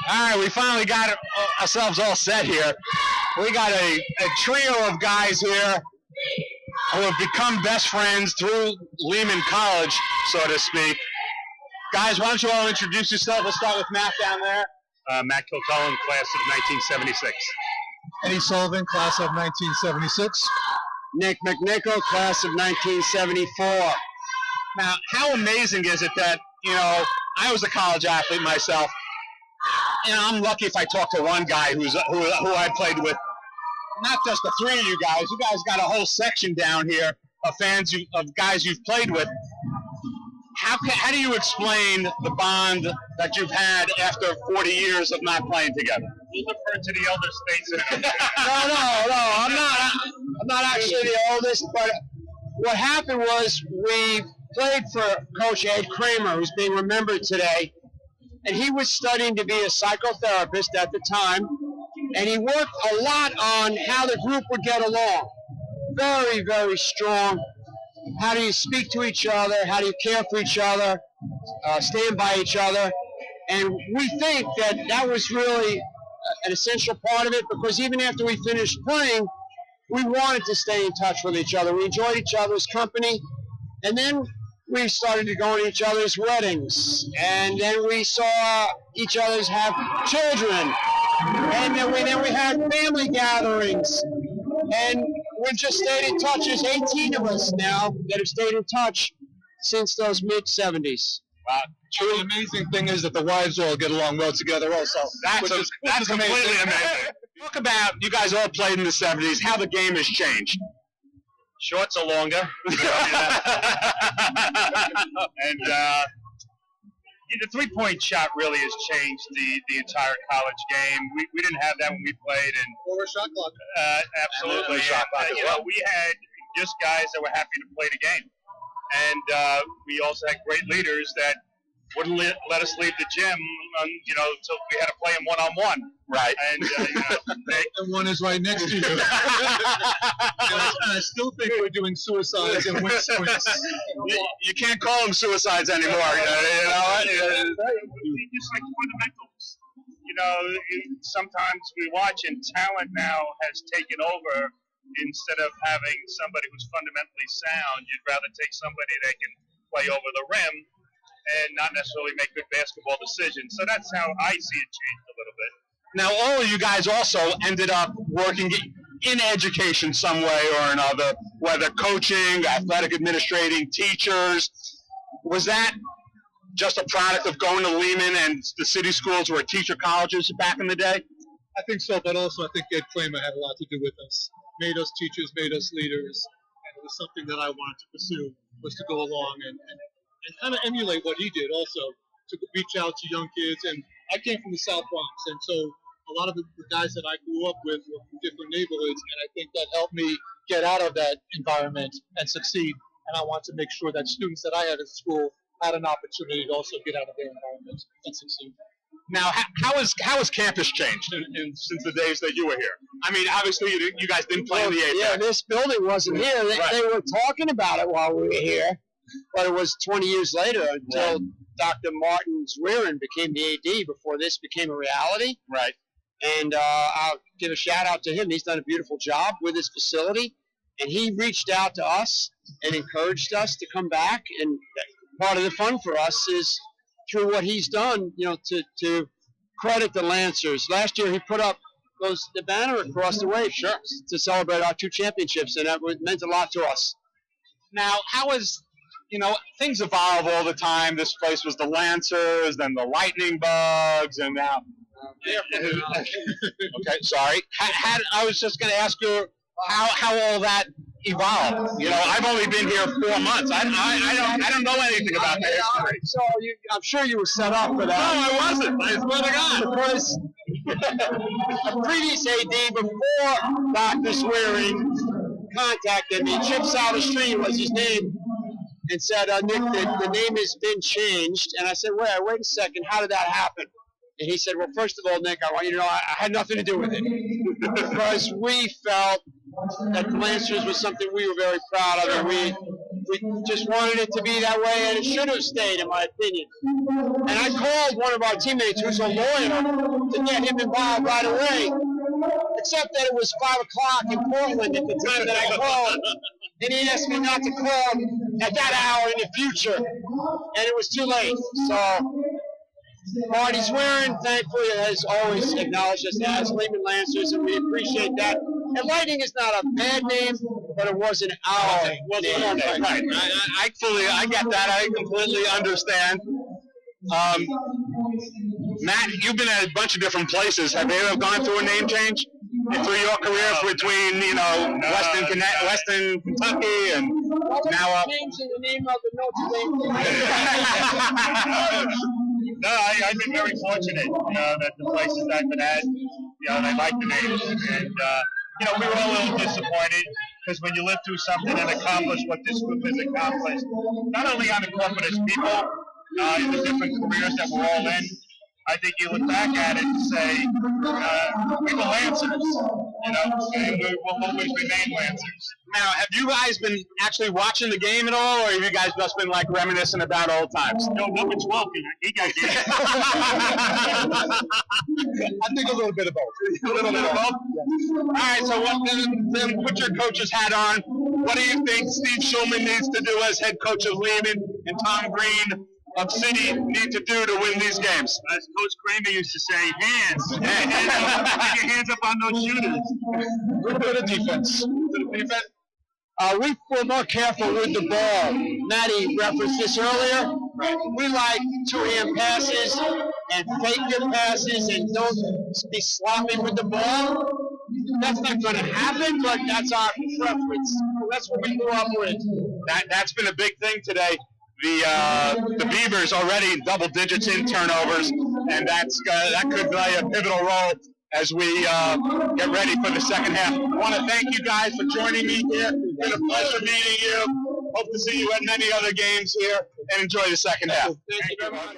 All right, we finally got ourselves all set here. We got a trio of guys here who have become best friends through Lehman College, so to speak. Guys, why don't you all introduce yourself? We'll start with Matt down there. Matt Kilcullen, class of 1976. Eddie Sullivan, class of 1976. Nick McNickle, class of 1974. Now, how amazing is it that, I was a college athlete myself, and I'm lucky if I talk to one guy who I played with. Not just the three of you guys. You guys got a whole section down here of fans of guys you've played with. How do you explain the bond that you've had after 40 years of not playing together? We'll defer to the elder statesman. No, I'm not actually the oldest, but what happened was we played for Coach Ed Kramer, who's being remembered today, and he was studying to be a psychotherapist at the time, and he worked a lot on how the group would get along. Very, very strong. How do you speak to each other? How do you care for each other? Stand by each other? And we think that was really an essential part of it, because even after we finished playing, we wanted to stay in touch with each other. We enjoyed each other's company. And then we started to go to each other's weddings. And then we saw each other's have children. And then we had family gatherings. And we just stayed in touch. There's 18 of us now that have stayed in touch since those mid-'70s. Wow. The amazing thing is that the wives all get along well together also. That's completely amazing. Talk about, you guys all played in the 70s, how the game has changed. Shorts are longer. And the three-point shot really has changed the entire college game. We didn't have that when we played. Or a shot clock. Absolutely. We had just guys that were happy to play the game. And we also had great leaders that wouldn't let us leave the gym, until we had to play them one-on-one. Right. And, And one is right next to you. And I still think we're doing suicides and wind sprints. You can't call them suicides anymore. Just like fundamentals. Sometimes we watch and talent now has taken over. Instead of having somebody who's fundamentally sound, you'd rather take somebody that can play over the rim and not necessarily make good basketball decisions. So that's how I see it changed a little bit. Now, all of you guys also ended up working in education some way or another, whether coaching, athletic administrating, teachers. Was that just a product of going to Lehman and the city schools were teacher colleges back in the day? I think so, but also I think Ed Kramer had a lot to do with us. Made us teachers, made us leaders, and it was something that I wanted to pursue, was to go along and kind of emulate what he did also, to reach out to young kids. And I came from the South Bronx, and so a lot of the guys that I grew up with were from different neighborhoods, and I think that helped me get out of that environment and succeed. And I want to make sure that students that I had at school had an opportunity to also get out of their environment and succeed. Now, how has campus changed since the days that you were here? I mean, obviously, you guys didn't play in the APEC. Yeah, this building wasn't here. They were talking about it while we were here, but it was 20 years later until Dr. Martin Zwerin became the AD before this became a reality. Right. And I'll give a shout-out to him. He's done a beautiful job with his facility, and he reached out to us and encouraged us to come back. And part of the fun for us is through what he's done, to credit the Lancers. Last year he put up the banner across the way to celebrate our 2 championships, and that meant a lot to us. Now, how is, things evolve all the time. This place was the Lancers, then the Lightning Bugs, and now... Okay, sorry. I was just going to ask you how all that evolved. I've only been here 4 months. I don't know anything about the history. So I'm sure you were set up for that. No, I wasn't. I swear to God. Because a previous AD before Dr. Swearing contacted me, Chip Salastrini was his name, and said, Nick, the name has been changed. And I said, wait a second, how did that happen? And he said, well, first of all, Nick, I want you to know I had nothing to do with it. Because we felt that the Lancers was something we were very proud of, and we We just wanted it to be that way, and it should have stayed, in my opinion. And I called one of our teammates, who's a lawyer, to get him involved right away, except that it was 5 o'clock in Portland at the time that I called, and he asked me not to call at that hour in the future, and it was too late. So Marty Swearing, thankfully, has always acknowledged us as Lehman Lancers, and we appreciate that. And Lightning is not a bad name, but it wasn't our name. Right. I get that. I completely understand. Matt, you've been at a bunch of different places. Have you ever gone through a name change through your career between, Western Kentucky and now up? Changing the name of the Notre Dame. No, I've been very fortunate, that the places I've been at, they like the names. And, we were all a little disappointed because when you live through something and accomplish what this group has accomplished, not only on the corporate as people, in the different careers that we're all in, I think you look back at it and say, we were Lancers, and we will always remain Lancers. Now, have you guys been actually watching the game at all, or have you guys just been reminiscing about old times? No, number 12, he got it. I think a little bit of both. A little bit of both? All right, so then put your coach's hat on. What do you think Steve Schulman needs to do as head coach of Lehman and Tom Green of City need to do to win these games? As Coach Kramer used to say, hands. Get your hands up on those shooters. A little bit of defense. We were more careful with the ball. Matty referenced this earlier. We like two-hand passes and fake good passes and don't be sloppy with the ball. That's not going to happen, but that's our preference. That's what we grew up with. That's been a big thing today. The Beavers already double digits in turnovers, and that could play a pivotal role as we get ready for the second half. I want to thank you guys for joining me here. It's been a pleasure meeting you. Hope to see you at many other games here, and enjoy the second half. Thank you very much.